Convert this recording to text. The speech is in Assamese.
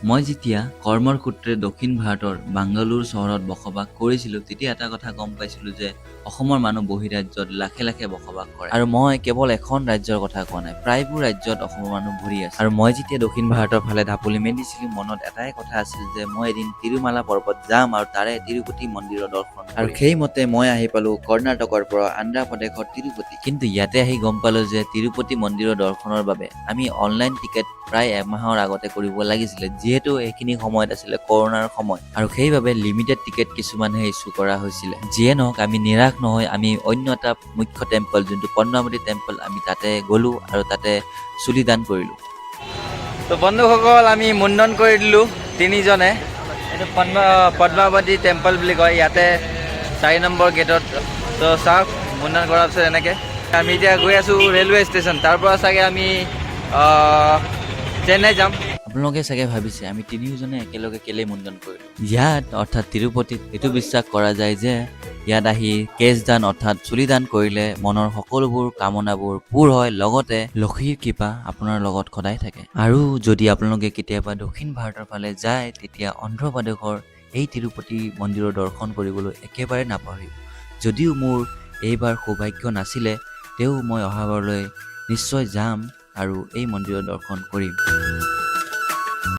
মই যেতিয়া কৰ্মৰ সূত্ৰে দক্ষিণ ভাৰতৰ বাংগালোৰ চহৰত বসবাস কৰিছিলোঁ তেতিয়া এটা কথা গম পাইছিলোঁ যে অসমৰ মানুহ বহিৰাজ্যত লাখে লাখে বসবাস কৰে আৰু মই কেৱল এখন ৰাজ্যৰ কথা কোৱা নাই, প্ৰায়বোৰ ৰাজ্যত অসমৰ মানুহ ভৰি আছে। আৰু মই যেতিয়া দক্ষিণ ভাৰতৰ ফালে ঢাপলি মেলিছিলোঁ মনত এটাই কথা আছিল যে মই এদিন তিৰুমালা পৰ্বত যাম আৰু তাৰে তিৰুপতি মন্দিৰৰ দৰ্শন আৰু সেইমতে মই আহি পালো কৰ্ণাটকৰ পৰা আন্ধ্ৰ প্ৰদেশৰ তিৰুপতি। কিন্তু ইয়াতে আহি গম পালো যে তিৰুপতি মন্দিৰৰ দৰ্শনৰ বাবে আমি অনলাইন টিকেট প্ৰায় এমাহৰ আগতে কৰিব লাগিছিলে, যিহেতু এইখিনি সময়ত আছিলে কৰোণাৰ সময় আৰু সেইবাবে লিমিটেড টিকেট কিছুমানহে ইছ্যু কৰা হৈছিলে। যিয়ে নহওক আমি নিৰাশ নহয় আমি অন্য এটা মুখ্য টেম্পল যোনটো পদ্মাৱতী টেম্পল আমি তাতে গ'লো আৰু তাতে চুলি দান কৰিলো। তো বন্ধুসকল আমি মুণ্ডন কৰি দিলোঁ তিনিজনে। এইটো পদ্মাৱতী টেম্পল বুলি কয়, ইয়াতে 4 নম্বৰ গেটত। তো চাওক মুণ্ডন কৰাৰ পিছত এনেকৈ আমি এতিয়া গৈ আছোঁ ৰেলৱে ষ্টেচন, তাৰ পৰা চাগে আমি চেন্নাই যাম। আপোনালোকে চাগে ভাবিছে আমি তিনিওজনে একেলগে কেলে মুণ্ডন কৰিলো। ইয়াত অৰ্থাৎ তিৰুপতিত এইটো বিশ্বাস কৰা যায় যে ইয়াত আহি কেশ দান অৰ্থাৎ চুলি দান কৰিলে মনৰ সকলোবোৰ কামনাবোৰ পূৰ হয়, লগতে লক্ষীৰ কৃপা আপোনাৰ লগত সদায় থাকে। আৰু যদি আপোনালোকে কেতিয়াবা দক্ষিণ ভাৰতৰ ফালে যায় তেতিয়া অন্ধ্ৰ প্ৰদেশৰ এই তিৰুপতি মন্দিৰৰ দৰ্শন কৰিবলৈ একেবাৰে নাপাহৰিব। যদিও মোৰ এইবাৰ সৌভাগ্য নাছিলে তেও মই অহাবাৰলৈ নিশ্চয় যাম আৰু এই মন্দিৰৰ দৰ্শন কৰিম।